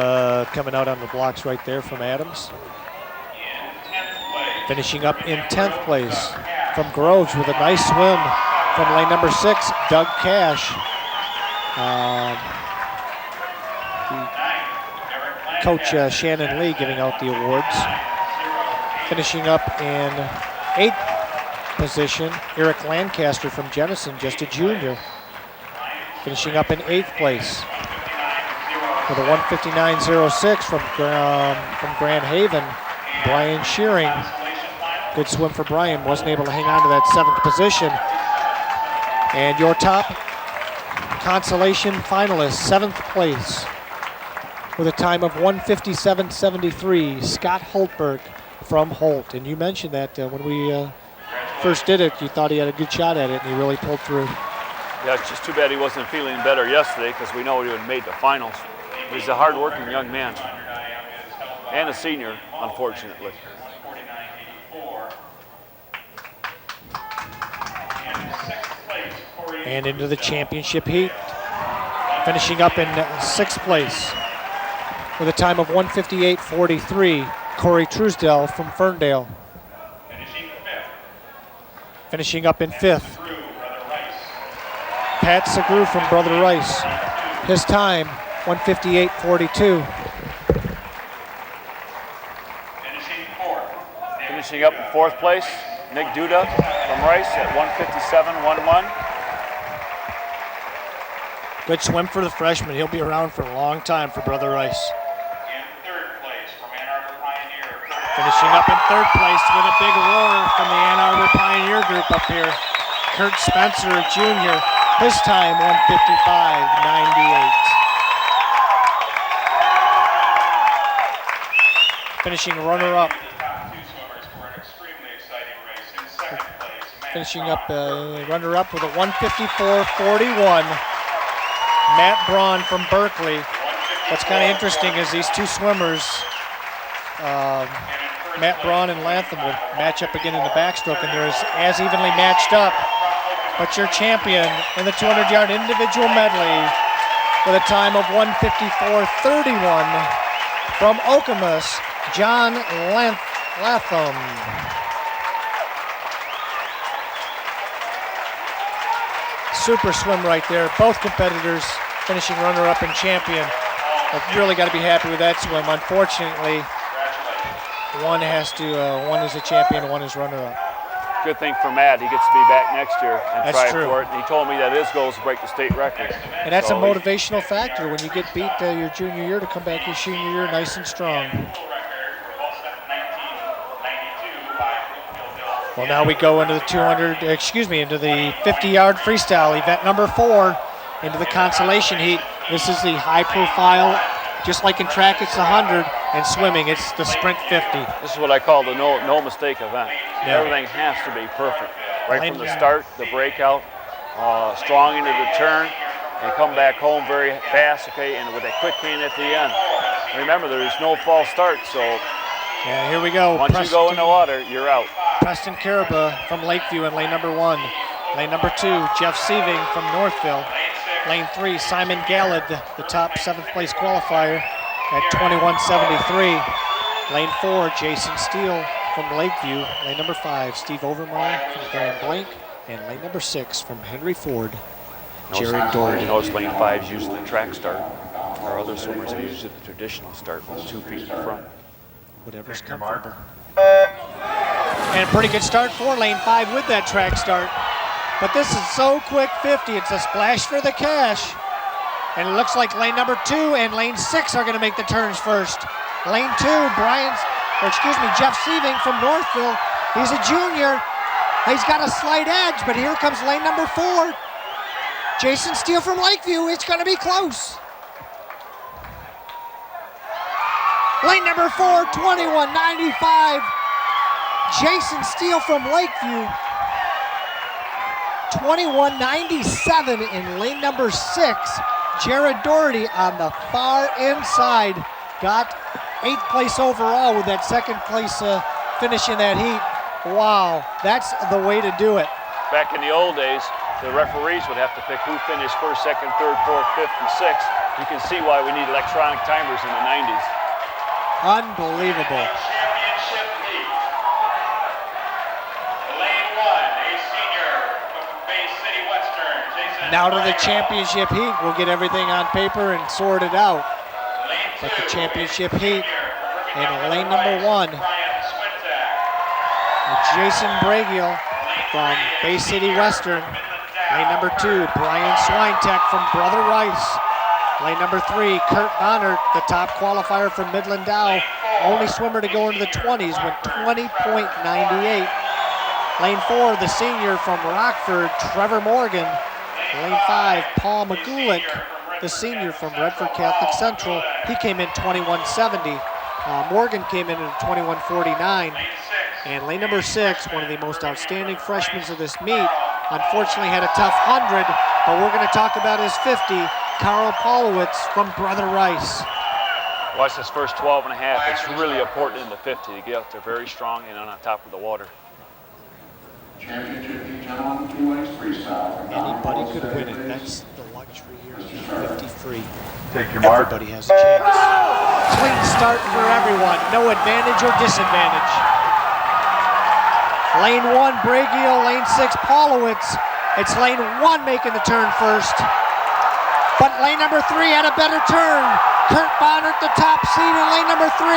coming out on the blocks right there from Adams. Finishing up in 10th place from Groves with a nice swim from lane number 6, Doug Cash. Coach Shannon Lee giving out the awards. Finishing up in 8th position, Eric Lancaster from Jenison, just a junior. Finishing up in 8th place with a 1:59.06 from Grand Haven, Brian Shearing. Good swim for Brian, wasn't able to hang on to that 7th position. And your top consolation finalist, 7th place, with a time of 1:57.73, Scott Holtberg from Holt. And you mentioned that when we first did it, you thought he had a good shot at it, and he really pulled through. Yeah, it's just too bad he wasn't feeling better yesterday, because we know he would have made the finals. He's a hard-working young man, and a senior, unfortunately. And into the championship heat, finishing up in 6th place with a time of 1:58.43, Corey Truesdell from Ferndale. Finishing up in 5th, Pat Segru from Brother Rice. His time, 1:58.42. Finishing up in 4th place, Nick Duda from Rice at 1:57.11. Good swim for the freshman. He'll be around for a long time for Brother Rice. Finishing up in 3rd place with a big roar from the Ann Arbor Pioneer group up here. Kurt Spencer, a junior. His time, 1:55.98. Finishing runner-up. Finishing up runner-up with a 1:54.41. Matt Braun from Berkeley. What's kind of interesting is these two swimmers, Matt Braun and Latham, will match up again in the backstroke, and they're as evenly matched up. But your champion in the 200-yard individual medley with a time of 1:54.31 from Okemos, John Latham. Super swim right there. Both competitors finishing runner-up and champion. I've really got to be happy with that swim. Unfortunately, one is a champion and one is runner-up. Good thing for Matt, he gets to be back next year and That's try true. for it. And he told me that his goal is to break the state record. And that's So a motivational factor when you get beat your junior year to come back your senior year nice and strong. Well, now we go into the into the 50-yard freestyle, event number 4, into the consolation heat. This is the high profile, just like in track, it's the 100, and swimming, it's the sprint 50. This is what I call the no mistake event. Yeah. Everything has to be perfect. Right from the start, the breakout, strong into the turn, and come back home very fast, okay, and with a quick hand at the end. Remember, there's no false start, so yeah, here we go. Once you go in the water, you're out. Preston Caraba from Lakeview in lane number 1. Lane number 2, Jeff Sieving from Northville. Lane 3, Simon Gallad, the top 7th place qualifier at 21.73. Lane 4, Jason Steele from Lakeview. Lane number 5, Steve Overmeyer from Grand Blanc. And lane number 6 from Henry Ford, Jared Doherty. Notice lane 5 is using the track start. Our other swimmers are using the traditional start with 2 feet in front. Whatever's comfortable. And a pretty good start for lane 5 with that track start. But this is so quick 50. It's a splash for the cash. And it looks like lane number 2 and lane 6 are going to make the turns first. Lane 2, Jeff Sieving from Northville. He's a junior. He's got a slight edge, but here comes lane number 4. Jason Steele from Lakeview. It's going to be close. Lane number 4, 21.95. Jason Steele from Lakeview. 21.97 in lane number 6. Jared Doherty on the far inside got 8th place overall with that 2nd place finish in that heat. Wow, that's the way to do it. Back in the old days, the referees would have to pick who finished 1st, 2nd, 3rd, 4th, 5th, and 6th. You can see why we need electronic timers in the 90s. Unbelievable. Championship heat. Lane 1, a senior from Bay City Western, Jason. Now to the championship heat. We'll get everything on paper and sort it out. But the championship heat in lane number 1. Jason Bragiel from Bay City Western. Lane number 2, Brian Swintek from Brother Rice. Lane number 3, Kurt Bonnert, the top qualifier from Midland Dow. Only swimmer to go into the 20s, went 20.98. Lane 4, the senior from Rockford, Trevor Morgan. Lane 5, Paul Magulik, the senior from Redford Catholic Central. He came in 21.70. Morgan came in at 21.49. And lane number 6, one of the most outstanding freshmen of this meet, unfortunately had a tough 100, but we're going to talk about his 50, Carl Paulowitz from Brother Rice. Watch this first 12 and a half. It's really important in the 50 to get out there very strong and on top of the water. Championship heat, gentlemen, 2 lanes freestyle. Anybody could win it. That's the luxury here. 50 free. Take your mark. Everybody has a chance. Clean start for everyone. No advantage or disadvantage. Lane 1, Bragiel. Lane 6, Paulowitz. It's lane 1 making the turn first. But lane number 3 had a better turn. Kurt Bonnert, the top seed in lane number 3.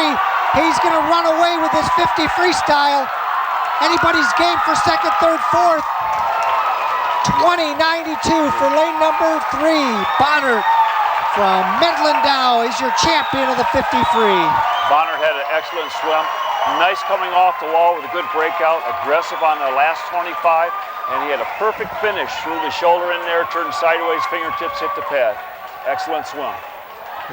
He's going to run away with his 50 freestyle. Anybody's game for 2nd, 3rd, 4th. 20.92 for lane number 3. Bonnert from Midland Dow is your champion of the 50 free. Bonnert had an excellent swim. Nice coming off the wall with a good breakout, aggressive on the last 25, and he had a perfect finish through the shoulder in there, turned sideways, fingertips hit the pad. Excellent swim.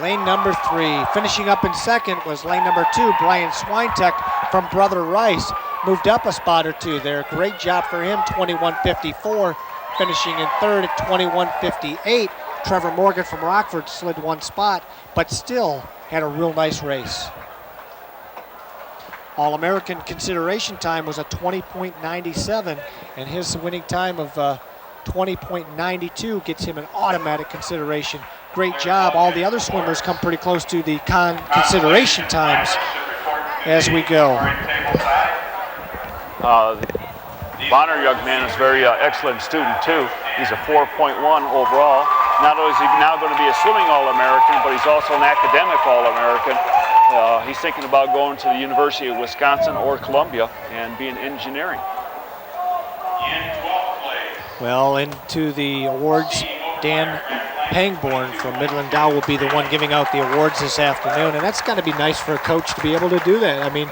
Lane number 3. Finishing up in 2nd was lane number 2, Brian Swintek from Brother Rice. Moved up a spot or 2 there. Great job for him, 21.54. Finishing in 3rd at 21.58. Trevor Morgan from Rockford slid 1 spot, but still had a real nice race. All-American consideration time was a 20.97, and his winning time of 20.92 gets him an automatic consideration. Great job. All the other swimmers come pretty close to the consideration times as we go. Bonner, young man, is a very excellent student too. He's a 4.1 overall. Not only is he now going to be a swimming All-American, but he's also an academic All-American. He's thinking about going to the University of Wisconsin or Columbia and being engineering. Well, into the awards, Dan Pangborn from Midland Dow will be the one giving out the awards this afternoon, and that's got to be nice for a coach to be able to do that. I mean,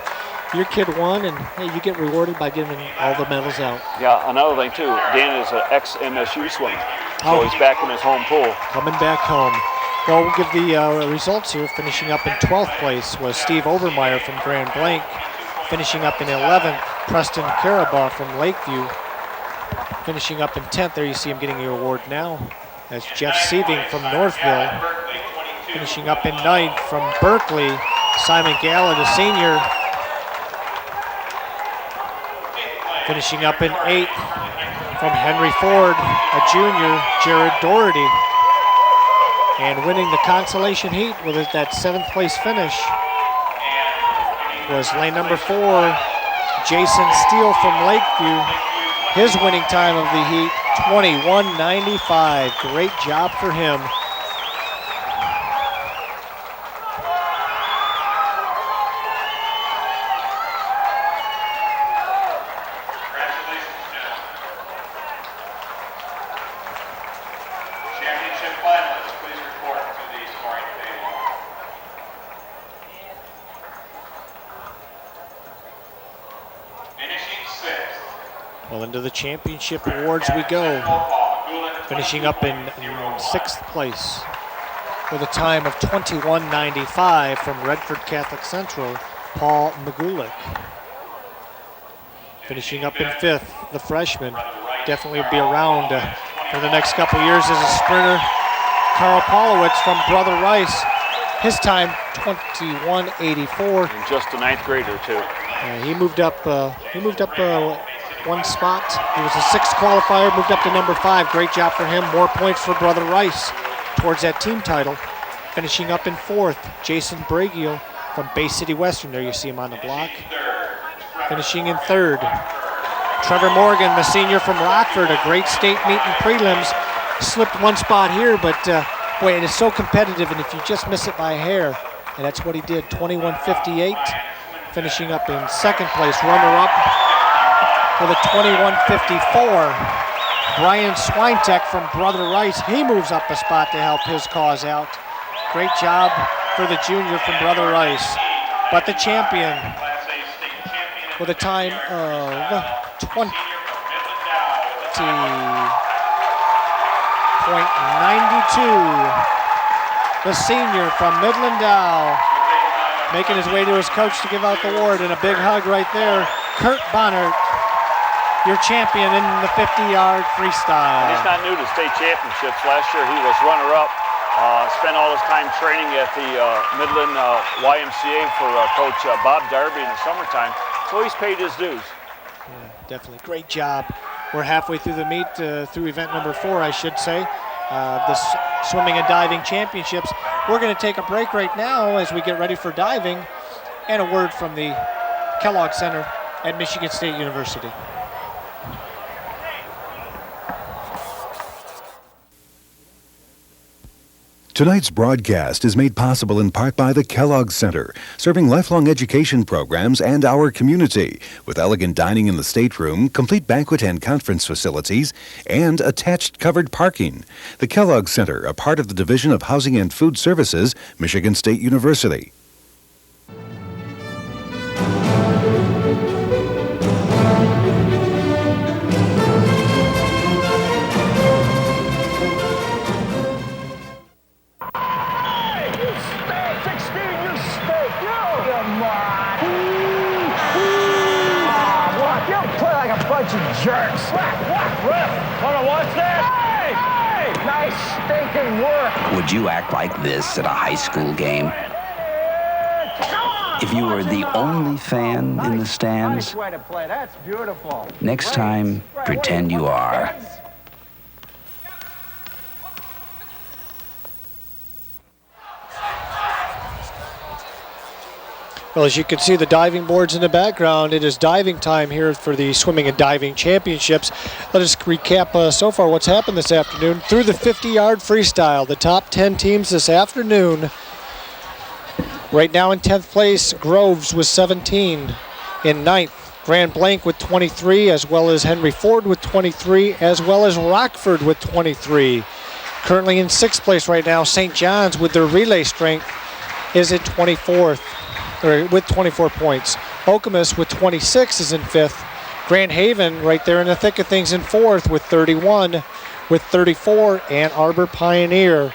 your kid won, and hey, you get rewarded by giving all the medals out. Yeah, another thing too, Dan is an ex-MSU swimmer, so he's back in his home pool. Coming back home. Well, we'll give the results here. Finishing up in 12th place was Steve Overmeyer from Grand Blanc. Finishing up in 11th, Preston Carabaugh from Lakeview. Finishing up in 10th, there you see him getting your award now. That's Jeff Sieving from Northville. Finishing up in 9th from Berkeley, Simon Gallagher, the senior. Finishing up in 8th from Henry Ford, a junior, Jared Doherty. And winning the consolation heat with that 7th place finish was lane number 4, Jason Steele from Lakeview. His winning time of the heat, 21:95. Great job for him. Well, into the championship awards we go. Finishing up in 6th place with a time of 21:95 from Redford Catholic Central, Paul Magulik. Finishing up in 5th, the freshman. Definitely will be around for the next couple years as a sprinter. Carl Polowitz from Brother Rice. His time, 21:84. And just a 9th grader, too. He moved up one spot. He was a 6th qualifier, moved up to number 5. Great job for him. More points for Brother Rice towards that team title. Finishing up in 4th, Jason Bragiel from Bay City Western. There you see him on the block. Finishing in 3rd, Trevor Morgan, the senior from Rockford. A great state meet in prelims. Slipped one spot here, but boy, it is so competitive, and if you just miss it by a hair, and that's what he did, 21:58. Finishing up in 2nd place, runner-up with a 21:54. Brian Swintek from Brother Rice, he moves up a spot to help his cause out. Great job for the junior from Brother Rice. But the champion with a time of 20.92. The senior from Midland Dow, making his way to his coach to give out the award, and a big hug right there. Kurt Bonner, your champion in the 50-yard freestyle. He's not new to state championships. Last year he was runner-up. Spent all his time training at the Midland YMCA for Coach Bob Darby in the summertime. So he's paid his dues. Yeah, definitely. Great job. We're halfway through the meet, through event number 4, I should say. The swimming and diving championships. We're going to take a break right now as we get ready for diving, and a word from the Kellogg Center at Michigan State University. Tonight's broadcast is made possible in part by the Kellogg Center, serving lifelong education programs and our community, with elegant dining in the stateroom, complete banquet and conference facilities, and attached covered parking. The Kellogg Center, a part of the Division of Housing and Food Services, Michigan State University. Jerks. Ref, wanna watch that? Hey! Nice stinking work. Would you act like this at a high school game? If you were the only fan in the stands, Nice way to play. That's beautiful. next time, pretend you are. Well, as you can see the diving boards in the background, it is diving time here for the Swimming and Diving Championships. Let us recap so far what's happened this afternoon. Through the 50-yard freestyle, the top 10 teams this afternoon. Right now in 10th place, Groves with 17. In 9th, Grand Blanc with 23, as well as Henry Ford with 23, as well as Rockford with 23. Currently in 6th place right now, St. John's with their relay strength is at 24th. With 24 points. Okemos with 26 is in 5th. Grand Haven right there in the thick of things in 4th with 31. With 34, Ann Arbor Pioneer.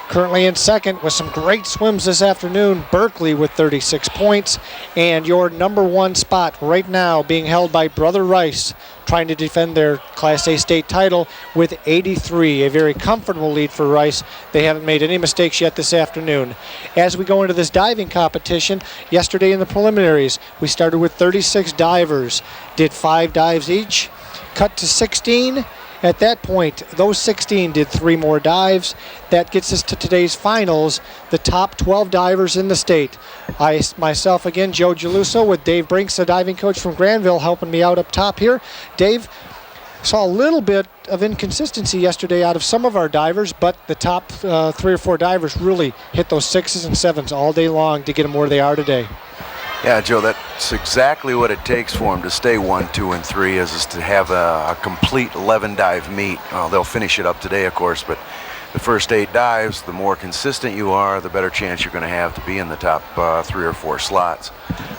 Currently in 2nd with some great swims this afternoon, Berkeley with 36 points. And your number 1 spot right now being held by Brother Rice, trying to defend their Class A state title with 83. A very comfortable lead for Rice. They haven't made any mistakes yet this afternoon. As we go into this diving competition, yesterday in the preliminaries, we started with 36 divers, did 5 dives each, cut to 16, At that point, those 16 did 3 more dives. That gets us to today's finals, the top 12 divers in the state. Myself again, Joe Geluso, with Dave Brinks, the diving coach from Granville, helping me out up top here. Dave, saw a little bit of inconsistency yesterday out of some of our divers, but the top 3 or 4 divers really hit those 6s and 7s all day long to get them where they are today. Yeah, Joe, that's exactly what it takes for them to stay 1, 2, and 3 is to have a complete 11-dive meet. Well, they'll finish it up today, of course, but the first 8 dives, the more consistent you are, the better chance you're going to have to be in the top 3 or 4 slots.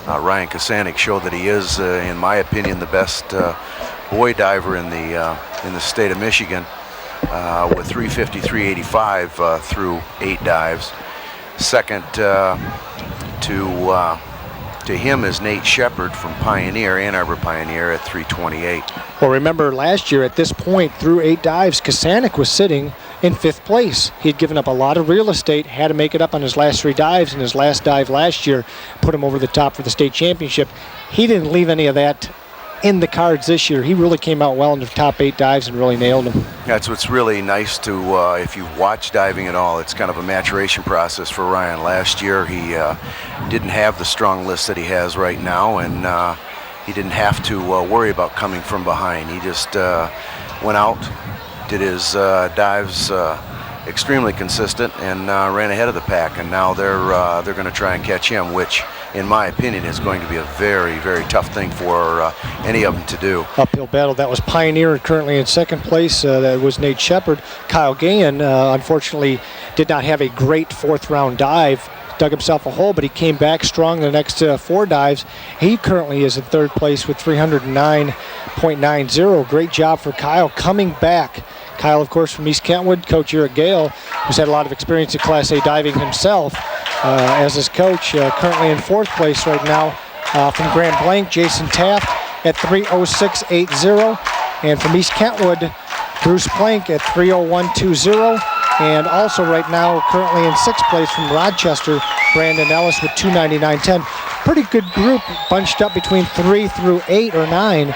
Ryan Kosanek showed that he is, in my opinion, the best boy diver in the state of Michigan with 350, 385 through 8 dives. Second to him is Nate Shepard from Pioneer, Ann Arbor Pioneer, at 328. Well, remember last year at this point, through 8 dives, Kosanek was sitting in 5th place. He had given up a lot of real estate, had to make it up on his last 3 dives, and his last dive last year put him over the top for the state championship. He didn't leave any of that in the cards this year. He really came out well in the top 8 dives and really nailed them. That's what's really nice to, if you've watched diving at all, it's kind of a maturation process for Ryan. Last year he didn't have the strong list that he has right now, and he didn't have to worry about coming from behind. He just went out, did his dives extremely consistent, and ran ahead of the pack, and now they're going to try and catch him, which in my opinion is going to be a very, very tough thing for any of them to do. Uphill battle. That was Pioneer, currently in 2nd place. That was Nate Shepard. Kyle Gahan unfortunately did not have a great 4th round dive, dug himself a hole, but he came back strong the next 4 dives. He currently is in 3rd place with 309.90. Great job for Kyle coming back. Kyle, of course, from East Kentwood, coach here at Gale, who's had a lot of experience in Class A diving himself as his coach. Currently in 4th place right now from Grand Blanc, Jason Taft at 306.80. And from East Kentwood, Bruce Plank at 301.20. And also right now, currently in 6th place from Rochester, Brandon Ellis with 299.10. Pretty good group, bunched up between 3 through 8 or 9.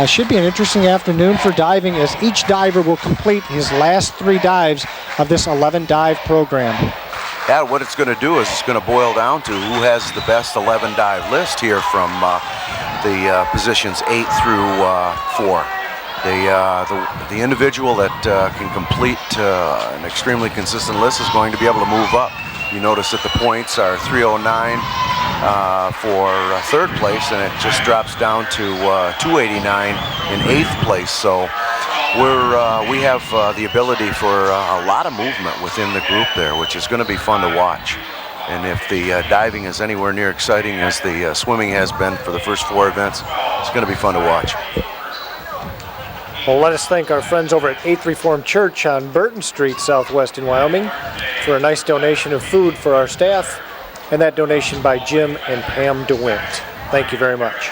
Should be an interesting afternoon for diving, as each diver will complete his last 3 dives of this 11-dive program. Yeah, what it's going to do is it's going to boil down to who has the best 11-dive list here from the positions 8 through 4. The individual that can complete an extremely consistent list is going to be able to move up. You notice that the points are 309 for 3rd place, and it just drops down to 289 in 8th place. So we have the ability for a lot of movement within the group there, which is going to be fun to watch. And if the diving is anywhere near exciting as the swimming has been for the first 4 events, it's going to be fun to watch. Well, let us thank our friends over at 8th Reformed Church on Burton Street, Southwest in Wyoming, for a nice donation of food for our staff, and that donation by Jim and Pam DeWint. Thank you very much.